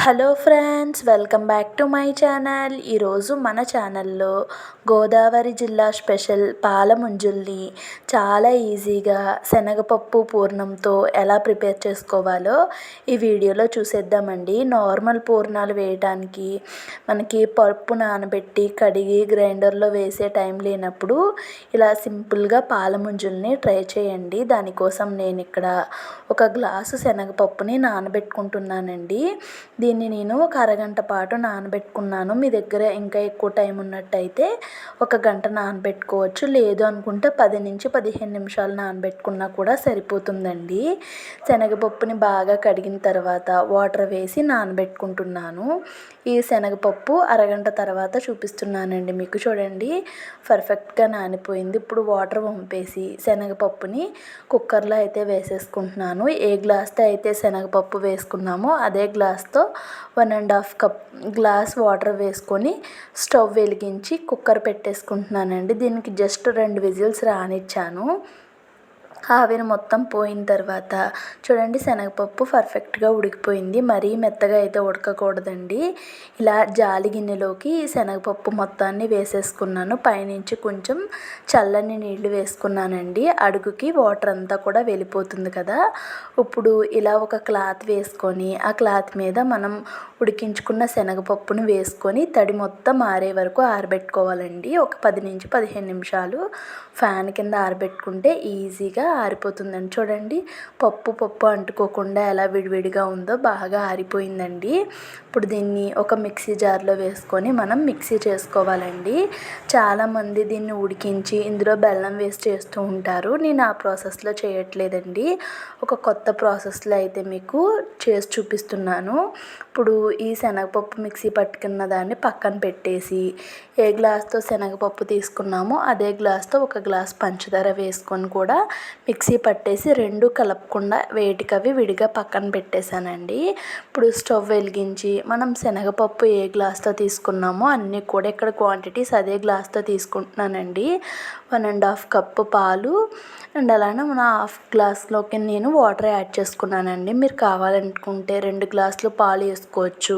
Hello friends, welcome back to my channel. ఈరోజు మన ఛానల్లో గోదావరి జిల్లా స్పెషల్ పాల ముంజుల్ని చాలా ఈజీగా శనగపప్పు పూర్ణంతో ఎలా ప్రిపేర్ చేసుకోవాలో ఈ వీడియోలో చూసేద్దామండి. నార్మల్ పూర్ణాలు వేయడానికి మనకి పప్పు నానబెట్టి కడిగి గ్రైండర్లో వేసే టైం లేనప్పుడు ఇలా సింపుల్గా పాల ముంజుల్ని ట్రై చేయండి. దానికోసం నేను ఇక్కడ ఒక గ్లాసు శనగపప్పుని నానబెట్టుకుంటున్నానండి. దీన్ని నేను ఒక అరగంట పాటు నానబెట్టుకున్నాను. మీ దగ్గర ఇంకా ఎక్కువ టైం ఉన్నట్టయితే ఒక గంట నానబెట్టుకోవచ్చు. లేదు అనుకుంటే 10 నుంచి 15 నిమిషాలు నానబెట్టుకున్నా కూడా సరిపోతుందండి. శనగపప్పుని బాగా కడిగిన తర్వాత వాటర్ వేసి నానబెట్టుకుంటున్నాను. ఈ శనగపప్పు అరగంట తర్వాత చూపిస్తున్నానండి మీకు. చూడండి, పర్ఫెక్ట్గా నానిపోయింది. ఇప్పుడు వాటర్ వంపేసి శనగపప్పుని కుక్కర్లో అయితే వేసేసుకుంటున్నాను. ఏ గ్లాస్తో అయితే శనగపప్పు వేసుకున్నామో అదే గ్లాస్తో 1.5 కప్ గ్లాస్ వాటర్ వేసుకొని స్టవ్ వెలిగించి కుక్కర్ పెట్టేసుకుంటున్నానండి. దీనికి జస్ట్ 2 విజిల్స్ రానిచ్చాను. ఆవిరి మొత్తం పోయిన తర్వాత చూడండి, శనగపప్పు పర్ఫెక్ట్గా ఉడికిపోయింది. మరీ మెత్తగా అయితే ఉడకకూడదండి. ఇలా జాలి గిన్నెలోకి శనగపప్పు మొత్తాన్ని వేసేసుకున్నాను. పైనుంచి కొంచెం చల్లని నీళ్లు వేసుకున్నానండి. అడుగుకి వాటర్ అంతా కూడా వెళ్ళిపోతుంది కదా. ఇప్పుడు ఇలా ఒక క్లాత్ వేసుకొని ఆ క్లాత్ మీద మనం ఉడికించుకున్న శనగపప్పును వేసుకొని తడి మొత్తం ఆరే వరకు ఆరబెట్టుకోవాలండి. ఒక 10 నుంచి 15 నిమిషాలు ఫ్యాన్ కింద ఆరబెట్టుకుంటే ఈజీగా ఆరిపోతుందండి. చూడండి, పప్పు అంటుకోకుండా ఎలా విడివిడిగా ఉందో బాగా ఆరిపోయిందండి. ఇప్పుడు దీన్ని ఒక మిక్సీ జార్లో వేసుకొని మనం మిక్సీ చేసుకోవాలండి. చాలామంది దీన్ని ఉడికించి ఇందులో బెల్లం వేసి చేస్తూ ఉంటారు. నేను ఆ ప్రాసెస్లో చేయట్లేదండి. ఒక కొత్త ప్రాసెస్లో అయితే మీకు చేసి చూపిస్తున్నాను. ఇప్పుడు ఈ శనగపప్పు మిక్సీ పట్టుకున్న దాన్ని పక్కన పెట్టేసి ఏ గ్లాస్తో శనగపప్పు తీసుకున్నామో అదే గ్లాస్తో ఒక గ్లాస్ పంచదార వేసుకొని కూడా మిక్సీ పట్టేసి రెండు కలపకుండా వేటికవి విడిగా పక్కన పెట్టేశానండి. ఇప్పుడు స్టవ్ వెలిగించి మనం శనగపప్పు ఏ గ్లాస్తో తీసుకున్నామో అన్నీ కూడా ఇక్కడ క్వాంటిటీస్ అదే గ్లాస్తో తీసుకుంటున్నానండి. 1.5 కప్పు పాలు అండ్ అలానే మన హాఫ్ గ్లాస్లోకి నేను వాటర్ యాడ్ చేసుకున్నానండి. మీరు కావాలనుకుంటే 2 గ్లాసులు పాలు వేసుకోవచ్చు,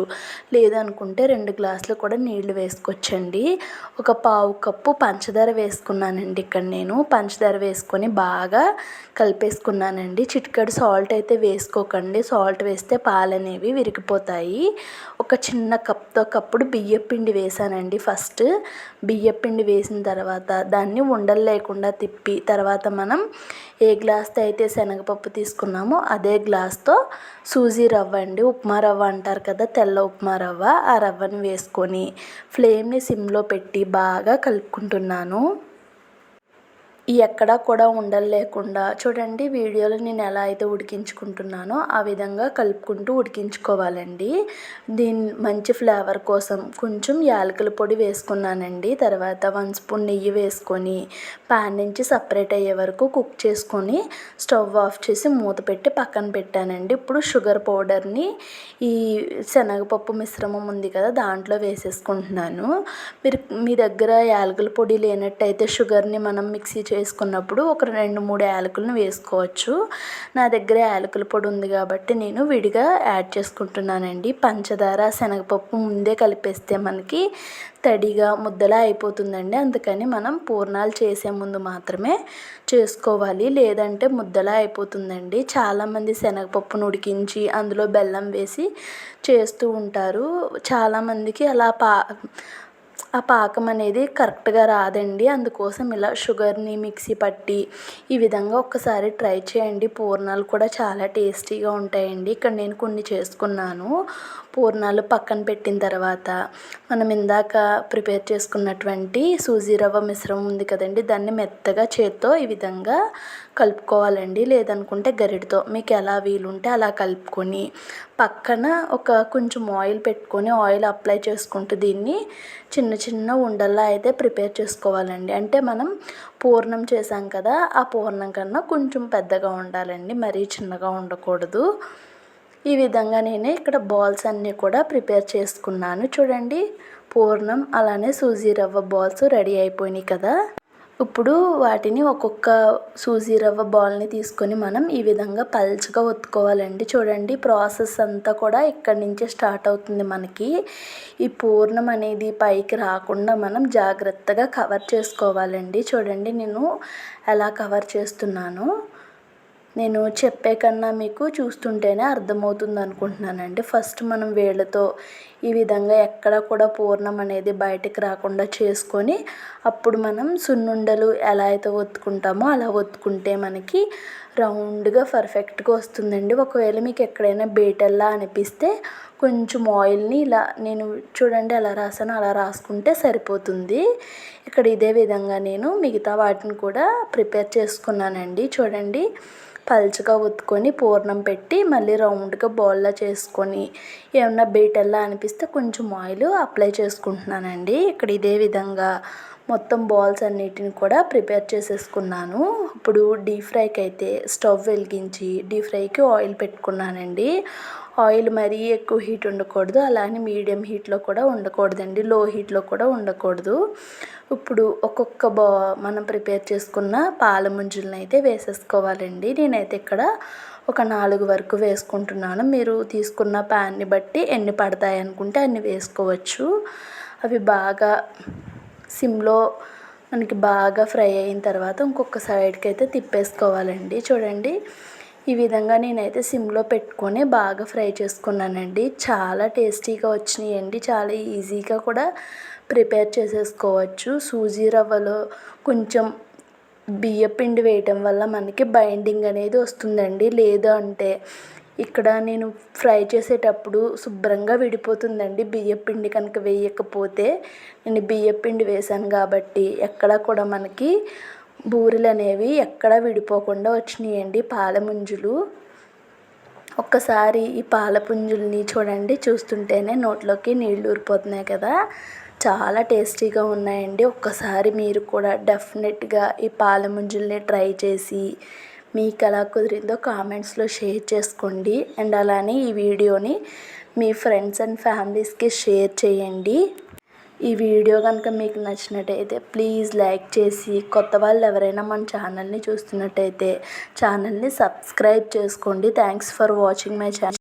లేదనుకుంటే 2 గ్లాసులు కూడా నీళ్లు వేసుకోవచ్చండి. ఒక పావు కప్పు పంచదార వేసుకున్నానండి. ఇక్కడ నేను పంచదార వేసుకొని బాగా కలిపేసుకున్నానండి. చిటికెడు సాల్ట్ అయితే వేసుకోకండి. సాల్ట్ వేస్తే పాలు అనేవి విరిగిపోతాయి. ఒక చిన్న కప్పుడు బియ్యపిండి వేసానండి. ఫస్ట్ బియ్యపిండి వేసిన తర్వాత దాన్ని ఉండలు లేకుండా తిప్పి తర్వాత మనం ఏ గ్లాస్తో అయితే శనగపప్పు తీసుకున్నామో అదే గ్లాస్తో సూజీ రవ్వ అండి, ఉప్మా రవ్వ అంటారు కదా, తెల్ల ఉప్మా రవ్వ, ఆ రవ్వని వేసుకొని ఫ్లేమ్ని సిమ్లో పెట్టి బాగా కలుపుకుంటున్నాను. ఎక్కడా కూడా ఉండలు లేకుండా చూడండి, వీడియోలో నేను ఎలా అయితే ఉడికించుకుంటున్నానో ఆ విధంగా కలుపుకుంటూ ఉడికించుకోవాలండి. దీని మంచి ఫ్లేవర్ కోసం కొంచెం యాలకుల పొడి వేసుకున్నానండి. తర్వాత 1 స్పూన్ నెయ్యి వేసుకొని ప్యాన్ నుంచి సపరేట్ అయ్యే వరకు కుక్ చేసుకొని స్టవ్ ఆఫ్ చేసి మూత పెట్టి పక్కన పెట్టానండి. ఇప్పుడు షుగర్ పౌడర్ని ఈ శనగపప్పు మిశ్రమం ఉంది కదా దాంట్లో వేసేసుకుంటున్నాను. మీ దగ్గర యాలకుల పొడి లేనట్టయితే షుగర్ని మనం మిక్సీ చేసుకున్నప్పుడు ఒక 2-3 యాలకులను వేసుకోవచ్చు. నా దగ్గర యాలకుల పొడి ఉంది కాబట్టి నేను విడిగా యాడ్ చేసుకుంటున్నానండి. పంచదార శనగపప్పు ముందే కలిపేస్తే మనకి తడిగా ముద్దలా అయిపోతుందండి. అందుకని మనం పూర్ణాలు చేసే ముందు మాత్రమే చేసుకోవాలి, లేదంటే ముద్దలా అయిపోతుందండి. చాలామంది శనగపప్పును ఉడికించి అందులో బెల్లం వేసి చేస్తూ ఉంటారు. చాలామందికి అలా ఆ పాకం అనేది కరెక్ట్గా రాదండి. అందుకోసం ఇలా షుగర్ని మిక్సీ పట్టి ఈ విధంగా ఒక్కసారి ట్రై చేయండి. పూర్ణాలు కూడా చాలా టేస్టీగా ఉంటాయండి. ఇక్కడ నేను కొన్ని చేసుకున్నాను. పూర్ణాలు పక్కన పెట్టిన తర్వాత మనం ఇందాక ప్రిపేర్ చేసుకున్నటువంటి సూజీ రవ్వ మిశ్రమం ఉంది కదండి, దాన్ని మెత్తగా చేత్తో ఈ విధంగా కలుపుకోవాలండి. లేదనుకుంటే గరిటతో మీకు ఎలా వీలుంటే అలా కలుపుకొని పక్కన ఒక కొంచెం ఆయిల్ పెట్టుకొని ఆయిల్ అప్లై చేసుకుంటూ దీన్ని చిన్న ఉండల్లా అయితే ప్రిపేర్ చేసుకోవాలండి. అంటే మనం పూర్ణం చేసాం కదా, ఆ పూర్ణం కన్నా కొంచెం పెద్దగా ఉండాలండి, మరీ చిన్నగా ఉండకూడదు. ఈ విధంగా నేనే ఇక్కడ బాల్స్ అన్నీ కూడా ప్రిపేర్ చేసుకున్నాను. చూడండి, పూర్ణం అలానే సూజీ రవ్వ బాల్స్ రెడీ అయిపోయినాయి కదా. ఇప్పుడు వాటిని ఒక్కొక్క సూజీ రవ్వ బాల్ని తీసుకొని మనం ఈ విధంగా పల్చగా ఒత్తుకోవాలండి. చూడండి, ప్రాసెస్ అంతా కూడా ఇక్కడి నుంచే స్టార్ట్ అవుతుంది మనకి. ఈ పూర్ణం అనేది పైకి రాకుండా మనం జాగ్రత్తగా కవర్ చేసుకోవాలండి. చూడండి నేను ఎలా కవర్ చేస్తున్నానో. నేను చెప్పే కన్నా మీకు చూస్తుంటేనే అర్థమవుతుంది అనుకుంటున్నానండి. ఫస్ట్ మనం వేళ్ళతో ఈ విధంగా ఎక్కడ కూడా పూర్ణం అనేది బయటకు రాకుండా చేసుకొని అప్పుడు మనం సున్నుండలు ఎలా అయితే ఒత్తుకుంటామో అలా ఒత్తుకుంటే మనకి రౌండ్గా పర్ఫెక్ట్గా వస్తుందండి. ఒకవేళ మీకు ఎక్కడైనా బేటల్లా అనిపిస్తే కొంచెం ఆయిల్ని ఇలా నేను చూడండి ఎలా రాసానో అలా రాసుకుంటే సరిపోతుంది. ఇక్కడ ఇదే విధంగా నేను మిగతా వాటిని కూడా ప్రిపేర్ చేసుకున్నానండి. చూడండి, పల్చగా ఒత్తుకొని పూర్ణం పెట్టి మళ్ళీ రౌండ్గా బాల్లా చేసుకొని ఏమన్నా బీటల్లా అనిపిస్తే కొంచెం ఆయిల్ అప్లై చేసుకుంటున్నానండి. ఇక్కడ ఇదే విధంగా మొత్తం బాల్స్ అన్నిటిని కూడా ప్రిపేర్ చేసేసుకున్నాను. ఇప్పుడు డీప్ ఫ్రైకి అయితే స్టవ్ వెలిగించి డీప్ ఫ్రైకి ఆయిల్ పెట్టుకున్నానండి. ఆయిల్ మరీ ఎక్కువ హీట్ ఉండకూడదు, అలానే మీడియం హీట్లో కూడా ఉండకూడదండి, లో హీట్లో కూడా ఉండకూడదు. ఇప్పుడు ఒక్కొక్క మనం ప్రిపేర్ చేసుకున్న పాల ముంజులను అయితే వేసేసుకోవాలండి. నేనైతే ఇక్కడ ఒక 4 వరకు వేసుకుంటున్నాను. మీరు తీసుకున్న ప్యాన్ని బట్టి ఎన్ని పడతాయి అనుకుంటే అన్ని వేసుకోవచ్చు. అవి బాగా సిమ్లో మనకి బాగా ఫ్రై అయిన తర్వాత ఇంకొక సైడ్కి అయితే తిప్పేసుకోవాలండి. చూడండి, ఈ విధంగా నేనైతే సిమ్లో పెట్టుకొని బాగా ఫ్రై చేసుకున్నానండి. చాలా టేస్టీగా వచ్చినాయండి. చాలా ఈజీగా కూడా ప్రిపేర్ చేసేసుకోవచ్చు. సూజీ రవ్వలో కొంచెం బియ్యపిండి వేయటం వల్ల మనకి బైండింగ్ అనేది వస్తుందండి. లేదు అంటే ఇక్కడ నేను ఫ్రై చేసేటప్పుడు శుభ్రంగా విడిపోతుందండి బియ్యపిండి కనుక వేయకపోతే. నేను బియ్యపిండి వేసాను కాబట్టి ఎక్కడ కూడా మనకి బూరెలు అనేవి ఎక్కడా విడిపోకుండా వచ్చినాయండి పాల ముంజులు. ఒక్కసారి ఈ పాల పుంజుల్ని చూడండి, చూస్తుంటేనే నోట్లోకి నీళ్ళు ఊరిపోతున్నాయి కదా, చాలా టేస్టీగా ఉన్నాయండి. ఒక్కసారి మీరు కూడా డెఫినెట్గా ఈ పాల ముంజుల్ని ట్రై చేసి మీకు ఎలా కుదిరిందో కామెంట్స్లో షేర్ చేసుకోండి. అండ్ అలానే ఈ వీడియోని మీ ఫ్రెండ్స్ అండ్ ఫ్యామిలీస్కి షేర్ చేయండి. ఈ వీడియో కనుక మీకు నచ్చినట్టయితే ప్లీజ్ లైక్ చేసి, కొత్త వాళ్ళు ఎవరైనా మన ఛానల్ని చూస్తున్నట్టయితే ఛానల్ని సబ్స్క్రైబ్ చేసుకోండి. Thanks for watching my channel.